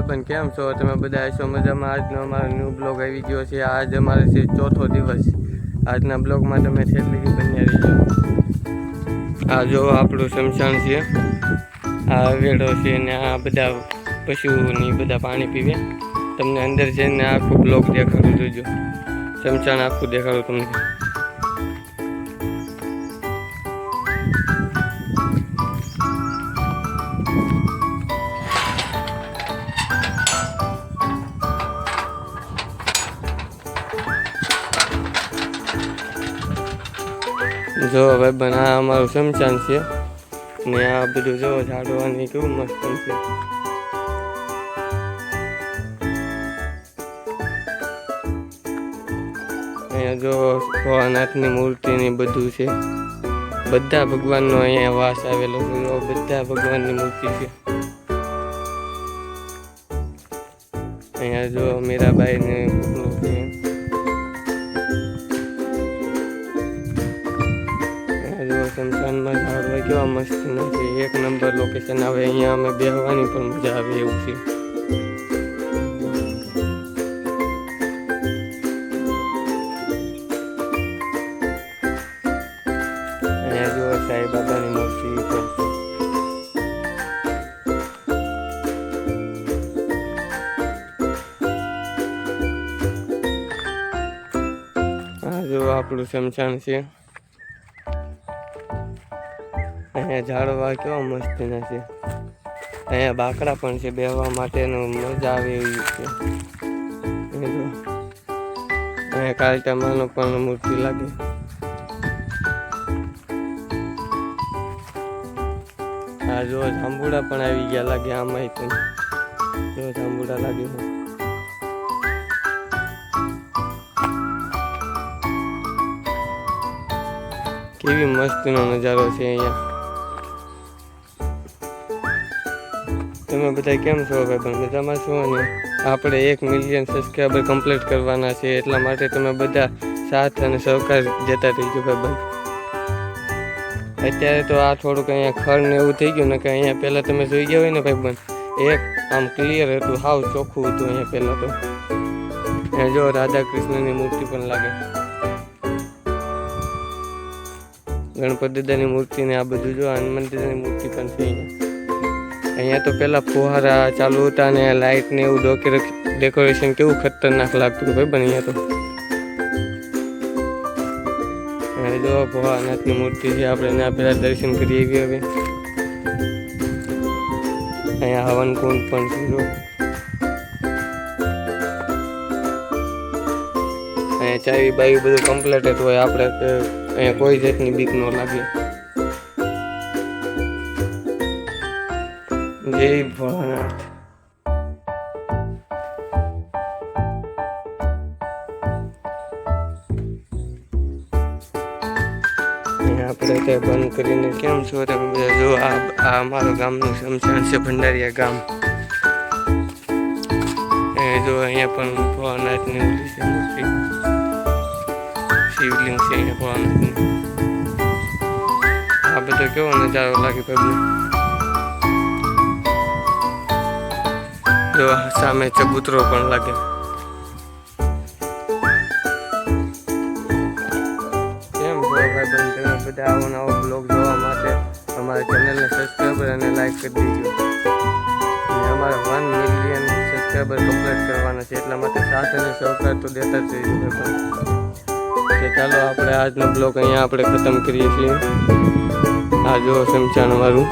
ભાઈબંધ કેમ છો તમે બધા? છો મજામાં? આજનો અમારો ન્યૂ બ્લોગ આવી ગયો છે. આજ અમારે છે ચોથો દિવસ. આજના બ્લોગમાં તમે છેલ્લી બન્યા રહીજો. આ જો આપણું શમશાન છે, આ વેડો છે ને આ બધા પશુઓની બધા પાણી પીવે. તમને અંદર જઈને આખું બ્લોગ દેખાડું જોજો. શમશાન આખું દેખાડું તમને. જો ભાઈબંધ આ અમારું શમશાન છે ને આ બધું જો ઝાડવાની કેવું મસ્ત છે. અહીંયા જો ભોળાનાથની મૂર્તિ ને બધું છે. બધા ભગવાનનો અહીંયા વાસ આવેલો છે. બધા ભગવાનની મૂર્તિ છે. અહીંયા જો મીરાબાઈ ને છે. શમશાનમાં ઝાડવા કેવા મસ્ત છે. એક નંબર લોકેશન આવે. અહીંયા અમે બેહવાની પણ મજા આવે એવું છે. અહીંયા જો સાંઈ બાબાની મૂર્તિ પણ છે. આ જો આપણું શમશાન છે. અહીંયા ઝાડવા કેવા મસ્ત ના છે. અહીંયા બાકડા પણ છે બેહવા માટેનું, મજા આવે એવી છે. અહીંયા કાળીટામાનો પણ મૂર્તિ લાગે. હા જો જાંબુડા પણ આવી ગયા લાગે. આમાં પણ જો જાંબુડા લાગે છે. કેવી મસ્તીનો નજારો છે અહીંયા. તમે બધા કેમ છો ભાઈબંધ? મજામાં છો ને? આપણે 1 મિલિયન સબસ્ક્રાઈબર કમ્પ્લીટ કરવાના છે. એટલા માટે તમે બધા સાથ અને સહકાર જતા રહીજો ભાઈબંધ. અત્યારે તો આ થોડુંક અહીંયા ખડ ને એવું થઈ ગયું ને કે અહીંયા પહેલાં તમે જોઈ ગયા હોય ને ભાઈબંધ, એક આમ ક્લિયર હતું, હાવ ચોખ્ખું હતું અહીંયા પહેલાં તો. અહીંયા જો રાધા કૃષ્ણની મૂર્તિ પણ લાગે. ગણપતિ દાદાની મૂર્તિ ને આ બધું જો હનુમાન દાદાની મૂર્તિ પણ છે અહીંયા. અહીંયા તો પેલા ફુહારા ચાલુ હતા ને લાઇટ ને એવું ડેકોરેશન કેવું ખતરનાક લાગતું હતું ભાઈ. અહીંયા તો જો ભોળાનાથની મૂર્તિ છે. આપણે એના પહેલા દર્શન કરીએ હવે. અહીંયા હવન કુંડ પણ છે. જો અહીંયા ચાવી બાવી બધું કમ્પ્લીટ જ હોય. આપણે અહીંયા કોઈ જાતની બીક ન લાગે. જય ભોળાનાથ. આપણે ત્યાં બંધ કરીને કેમ છો તમે બધા? જો આ અમારું ગામનું શમશાન છે, ભંડારીયા ગામ. જો અહીંયા પણ ભોળાનાથની મૂર્તિ છે, મૂર્તિ શિવલિંગ છે અહીંયા ભોળાનાથની. આ બધો કેવો નજારો લાગે ભાઈ. જો સામે ચબૂતરો પણ લાગે. કેમ છો ભાઈબંધ? તમે બધા આવો નવો બ્લોગ જોવા માટે અમારા ચેનલને સબસ્ક્રાઈબર અને લાઈક કરી દેજો. અને અમારે 1 મિલિયન સબસ્ક્રાઈબર કમ્પ્લીટ કરવાના છે. એટલા માટે સાથ અને સહકાર તો દેતા જ રહીશું ભાઈબંધ. ચાલો આપણે આજનો બ્લોગ અહીંયા આપણે ખતમ કરીએ છીએ. આ જો શમશાન અમારું.